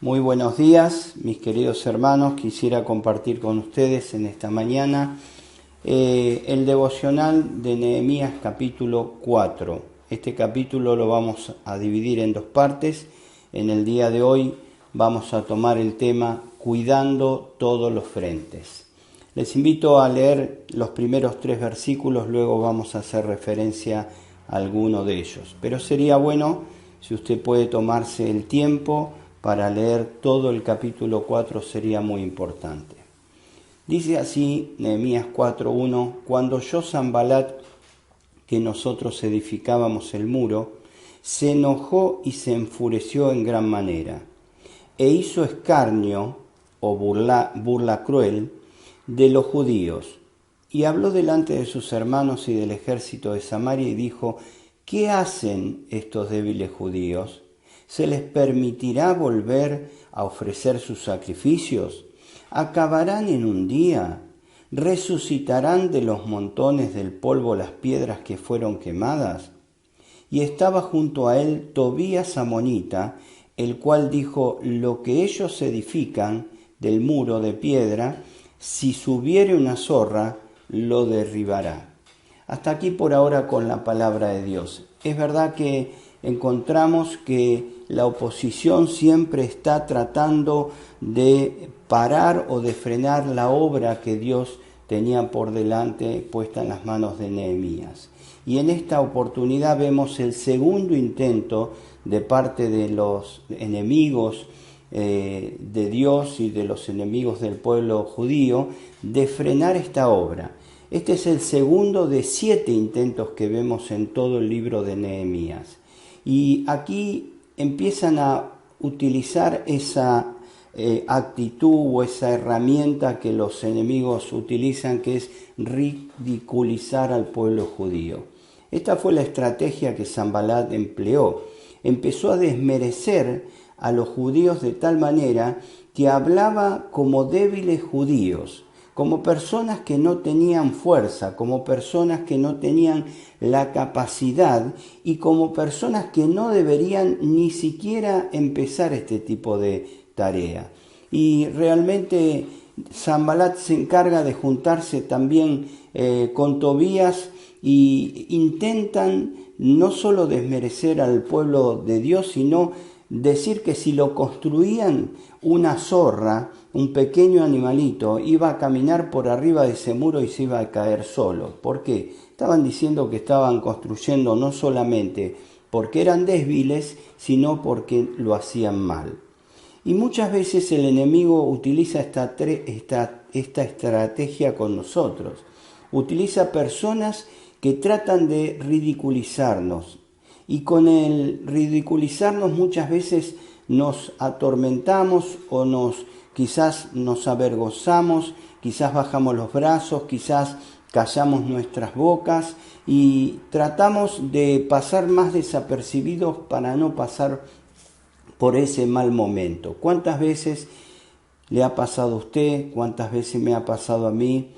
Muy buenos días, mis queridos hermanos. Quisiera compartir con ustedes en esta mañana el devocional de Nehemías capítulo 4. Este capítulo lo vamos a dividir en dos partes. En el día de hoy vamos a tomar el tema Cuidando todos los frentes. Les invito a leer los primeros 3 versículos, luego vamos a hacer referencia a alguno de ellos. Pero sería bueno si usted puede tomarse el tiempo para leer todo el capítulo 4, sería muy importante. Dice así Nehemías 4:1: Cuando oyó Sanbalat que nosotros edificábamos el muro, se enojó y se enfureció en gran manera, e hizo escarnio o burla cruel de los judíos, y habló delante de sus hermanos y del ejército de Samaria y dijo: ¿Qué hacen estos débiles judíos? ¿Se les permitirá volver a ofrecer sus sacrificios? ¿Acabarán en un día? ¿Resucitarán de los montones del polvo las piedras que fueron quemadas? Y estaba junto a él Tobías amonita, el cual dijo: Lo que ellos edifican del muro de piedra, si subiere una zorra, lo derribará. Hasta aquí por ahora con la palabra de Dios. Es verdad que encontramos que la oposición siempre está tratando de parar o de frenar la obra que Dios tenía por delante puesta en las manos de Nehemías. Y en esta oportunidad vemos el segundo intento de parte de los enemigos de Dios y de los enemigos del pueblo judío de frenar esta obra. Este es el segundo de 7 intentos que vemos en todo el libro de Nehemías. Y aquí empiezan a utilizar esa actitud o esa herramienta que los enemigos utilizan, que es ridiculizar al pueblo judío. Esta fue la estrategia que Sanbalat empleó. Empezó a desmerecer a los judíos de tal manera que hablaba como débiles judíos, como personas que no tenían fuerza, como personas que no tenían la capacidad y como personas que no deberían ni siquiera empezar este tipo de tarea. Y realmente Sanbalat se encarga de juntarse también con Tobías y intentan no solo desmerecer al pueblo de Dios, sino decir que si lo construían una zorra, un pequeño animalito, iba a caminar por arriba de ese muro y se iba a caer solo. ¿Por qué? Estaban diciendo que estaban construyendo no solamente porque eran débiles, sino porque lo hacían mal. Y muchas veces el enemigo utiliza esta estrategia con nosotros. Utiliza personas que tratan de ridiculizarnos. Y con el ridiculizarnos muchas veces nos atormentamos o quizás nos avergonzamos, quizás bajamos los brazos, quizás callamos nuestras bocas y tratamos de pasar más desapercibidos para no pasar por ese mal momento. ¿Cuántas veces le ha pasado a usted? ¿Cuántas veces me ha pasado a mí?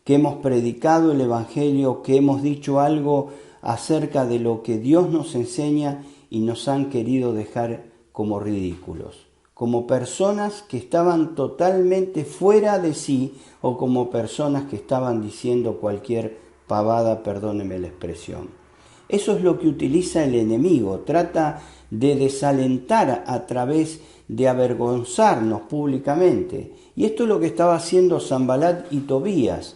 Que hemos predicado el Evangelio, que hemos dicho algo acerca de lo que Dios nos enseña y nos han querido dejar como ridículos, como personas que estaban totalmente fuera de sí o como personas que estaban diciendo cualquier pavada, perdóneme la expresión. Eso es lo que utiliza el enemigo, trata de desalentar a través de avergonzarnos públicamente. Y esto es lo que estaba haciendo Sanbalat y Tobías.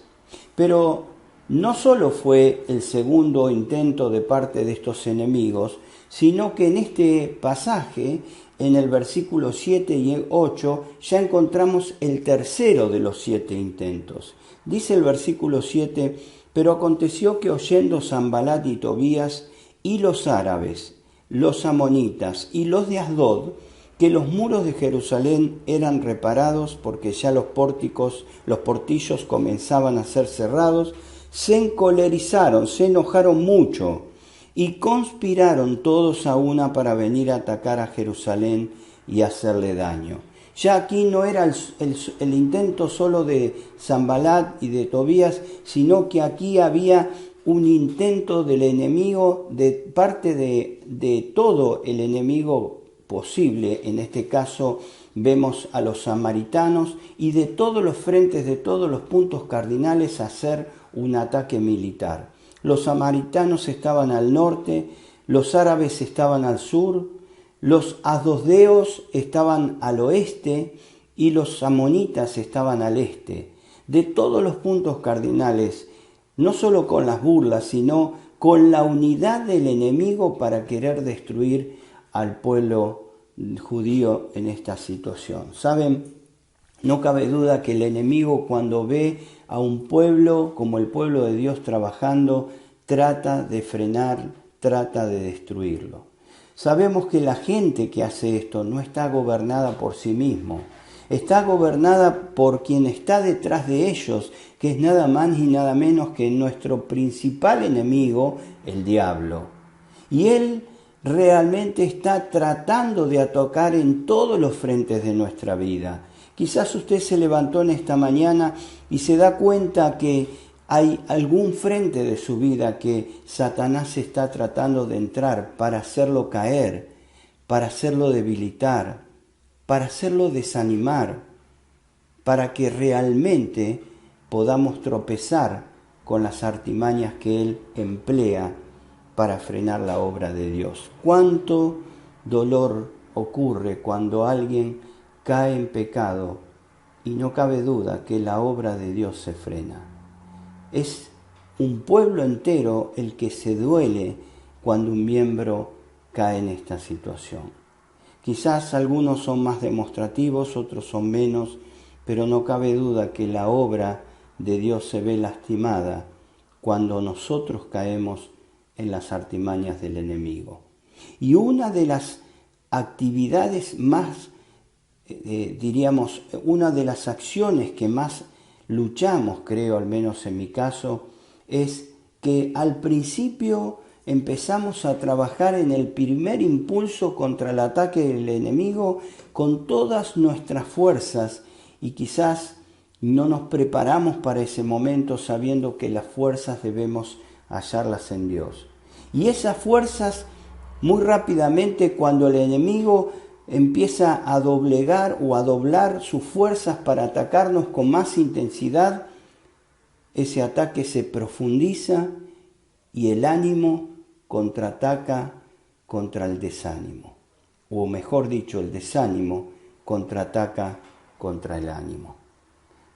Pero no solo fue el segundo intento de parte de estos enemigos, sino que en este pasaje, en el versículo 7 y 8, ya encontramos el tercero de los 7 intentos. Dice el versículo 7: Pero aconteció que oyendo Sanbalat y Tobías y los árabes, los amonitas y los de Asdod, que los muros de Jerusalén eran reparados porque ya los portillos comenzaban a ser cerrados, se encolerizaron, se enojaron mucho y conspiraron todos a una para venir a atacar a Jerusalén y hacerle daño. Ya aquí no era el intento solo de Sanbalat y de Tobías, sino que aquí había un intento del enemigo, de parte de todo el enemigo posible. En este caso vemos a los samaritanos y de todos los frentes, de todos los puntos cardinales, hacer un ataque militar. Los samaritanos estaban al norte, los árabes estaban al sur, los asdodeos estaban al oeste y los amonitas estaban al este. De todos los puntos cardinales, no solo con las burlas, sino con la unidad del enemigo para querer destruir al pueblo judío en esta situación. ¿Saben? No cabe duda que el enemigo, cuando ve a un pueblo como el pueblo de Dios trabajando, trata de frenar, trata de destruirlo. Sabemos que la gente que hace esto no está gobernada por sí mismo, está gobernada por quien está detrás de ellos, que es nada más y nada menos que nuestro principal enemigo, el diablo. Y él realmente está tratando de atacar en todos los frentes de nuestra vida. Quizás usted se levantó en esta mañana y se da cuenta que hay algún frente de su vida que Satanás está tratando de entrar para hacerlo caer, para hacerlo debilitar, para hacerlo desanimar, para que realmente podamos tropezar con las artimañas que él emplea para frenar la obra de Dios. Cuánto dolor ocurre cuando alguien cae en pecado y no cabe duda que la obra de Dios se frena. Es un pueblo entero el que se duele cuando un miembro cae en esta situación. Quizás algunos son más demostrativos, otros son menos, pero no cabe duda que la obra de Dios se ve lastimada cuando nosotros caemos en las artimañas del enemigo. Y una de las actividades más, una de las acciones que más luchamos, creo, al menos en mi caso, es que al principio empezamos a trabajar en el primer impulso contra el ataque del enemigo con todas nuestras fuerzas y quizás no nos preparamos para ese momento sabiendo que las fuerzas debemos hallarlas en Dios. Y esas fuerzas muy rápidamente, cuando el enemigo empieza a doblegar o a doblar sus fuerzas para atacarnos con más intensidad, ese ataque se profundiza y el ánimo contraataca contra el desánimo. O mejor dicho, el desánimo contraataca contra el ánimo.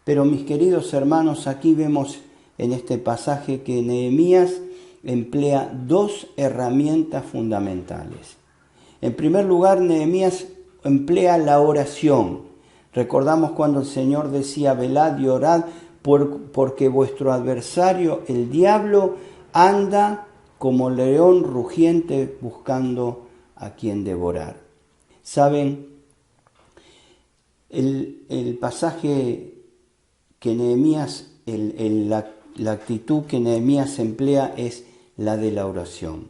Pero mis queridos hermanos, aquí vemos en este pasaje que Nehemías emplea dos herramientas fundamentales. En primer lugar, Nehemías emplea la oración. Recordamos cuando el Señor decía: velad y orad, porque vuestro adversario, el diablo, anda como león rugiente buscando a quien devorar. ¿Saben? El pasaje que Nehemías, la actitud que Nehemías emplea es la de la oración.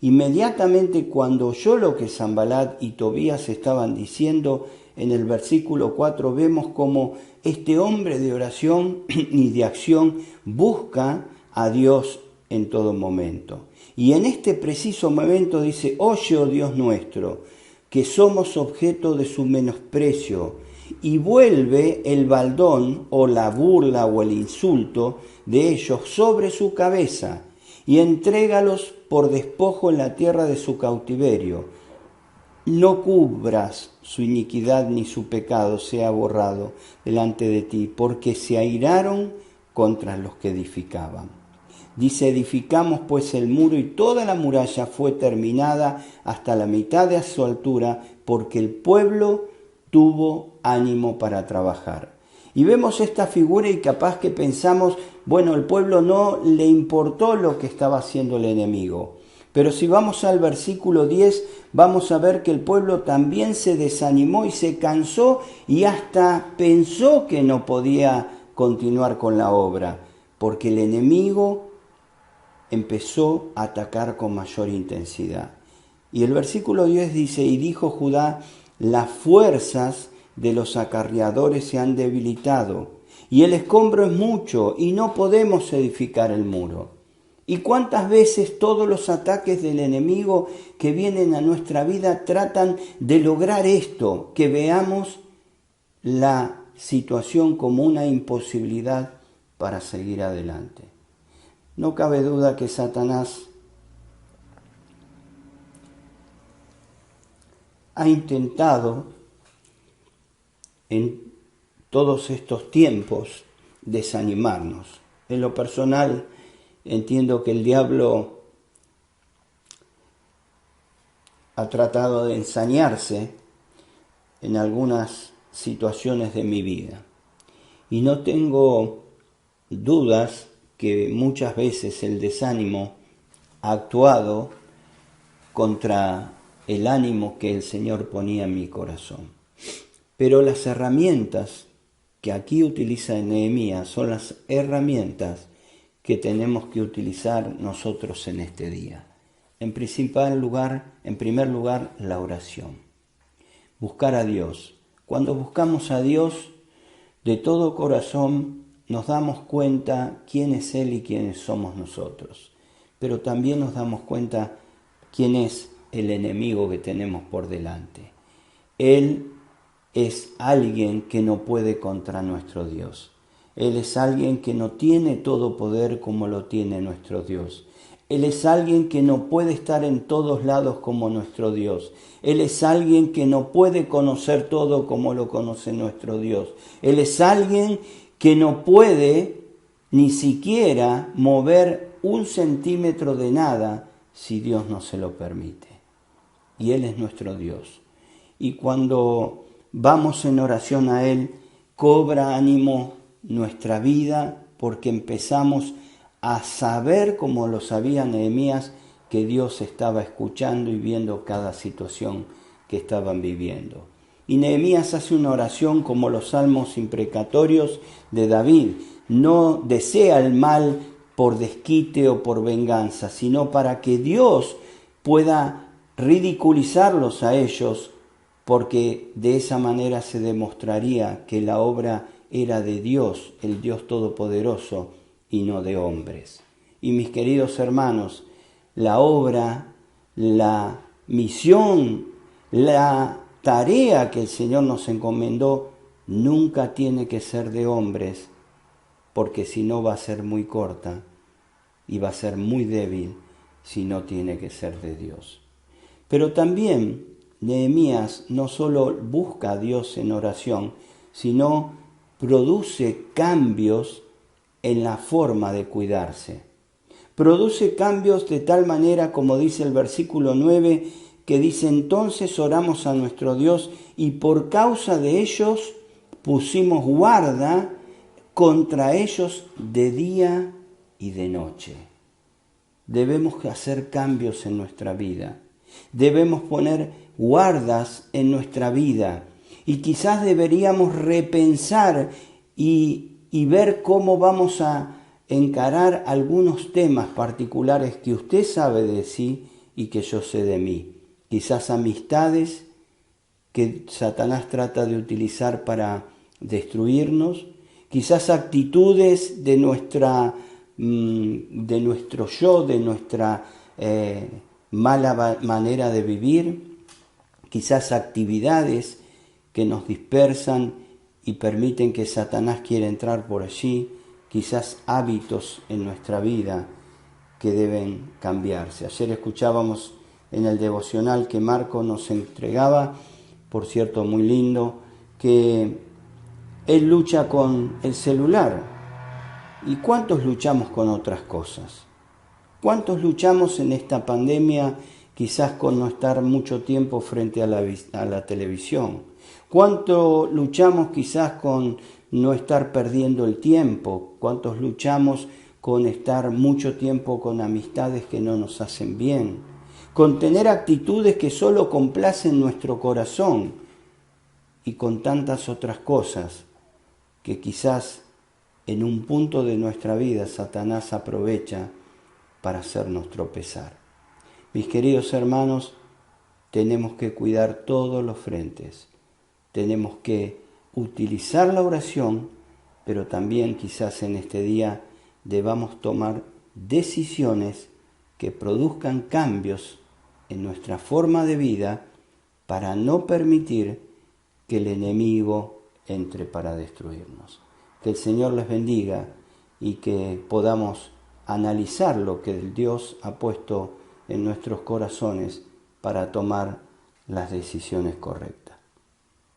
Inmediatamente cuando oyó lo que Sanbalat y Tobías estaban diciendo, en el versículo 4 vemos como este hombre de oración y de acción busca a Dios en todo momento. Y en este preciso momento dice: oye, oh Dios nuestro, que somos objeto de su menosprecio, y vuelve el baldón o la burla o el insulto de ellos sobre su cabeza, y entrégalos por despojo en la tierra de su cautiverio. No cubras su iniquidad ni su pecado sea borrado delante de ti, porque se airaron contra los que edificaban. Dice: edificamos pues el muro, y toda la muralla fue terminada hasta la mitad de su altura, porque el pueblo tuvo ánimo para trabajar. Y vemos esta figura y capaz que pensamos, bueno, el pueblo no le importó lo que estaba haciendo el enemigo. Pero si vamos al versículo 10, vamos a ver que el pueblo también se desanimó y se cansó y hasta pensó que no podía continuar con la obra, porque el enemigo empezó a atacar con mayor intensidad. Y el versículo 10 dice: y dijo Judá: las fuerzas de los acarreadores se han debilitado, y el escombro es mucho, y no podemos edificar el muro. ¿Y cuántas veces todos los ataques del enemigo que vienen a nuestra vida tratan de lograr esto, que veamos la situación como una imposibilidad para seguir adelante? No cabe duda que Satanás ha intentado en todos estos tiempos desanimarnos. En lo personal, entiendo que el diablo ha tratado de ensañarse en algunas situaciones de mi vida. Y no tengo dudas que muchas veces el desánimo ha actuado contra el ánimo que el Señor ponía en mi corazón. Pero las herramientas que aquí utiliza Nehemías son las herramientas que tenemos que utilizar nosotros en este día. En primer lugar, la oración. Buscar a Dios. Cuando buscamos a Dios de todo corazón, nos damos cuenta quién es Él y quiénes somos nosotros. Pero también nos damos cuenta quién es el enemigo que tenemos por delante. Él es alguien que no puede contra nuestro Dios. Él es alguien que no tiene todo poder como lo tiene nuestro Dios. Él es alguien que no puede estar en todos lados como nuestro Dios. Él es alguien que no puede conocer todo como lo conoce nuestro Dios. Él es alguien que no puede ni siquiera mover 1 centímetro de nada si Dios no se lo permite. Y Él es nuestro Dios. Y cuando vamos en oración a Él, cobra ánimo nuestra vida porque empezamos a saber, como lo sabía Nehemías, que Dios estaba escuchando y viendo cada situación que estaban viviendo. Y Nehemías hace una oración como los salmos imprecatorios de David. No desea el mal por desquite o por venganza, sino para que Dios pueda ridiculizarlos a ellos, porque de esa manera se demostraría que la obra era de Dios, el Dios Todopoderoso, y no de hombres. Y mis queridos hermanos, la obra, la misión, la tarea que el Señor nos encomendó nunca tiene que ser de hombres, porque si no va a ser muy corta y va a ser muy débil si no tiene que ser de Dios. Pero también Nehemías no solo busca a Dios en oración, sino produce cambios en la forma de cuidarse. Produce cambios de tal manera, como dice el versículo 9, que dice: entonces oramos a nuestro Dios y por causa de ellos pusimos guarda contra ellos de día y de noche. Debemos hacer cambios en nuestra vida. Debemos poner guardas en nuestra vida. Y quizás deberíamos repensar y ver cómo vamos a encarar algunos temas particulares que usted sabe de sí y que yo sé de mí. Quizás amistades que Satanás trata de utilizar para destruirnos. Quizás actitudes de nuestro yo, de nuestra mala manera de vivir. Quizás actividades que nos dispersan y permiten que Satanás quiera entrar por allí. Quizás hábitos en nuestra vida que deben cambiarse. Ayer escuchábamos en el devocional que Marco nos entregaba, por cierto muy lindo, que él lucha con el celular. ¿Y cuántos luchamos con otras cosas? ¿Cuántos luchamos en esta pandemia quizás con no estar mucho tiempo frente a la televisión? ¿Cuánto luchamos quizás con no estar perdiendo el tiempo? ¿Cuántos luchamos con estar mucho tiempo con amistades que no nos hacen bien? Con tener actitudes que solo complacen nuestro corazón y con tantas otras cosas que quizás en un punto de nuestra vida Satanás aprovecha para hacernos tropezar. Mis queridos hermanos, tenemos que cuidar todos los frentes. Tenemos que utilizar la oración, pero también quizás en este día debamos tomar decisiones que produzcan cambios en nuestra forma de vida para no permitir que el enemigo entre para destruirnos. Que el Señor les bendiga y que podamos analizar lo que Dios ha puesto en nuestros corazones para tomar las decisiones correctas.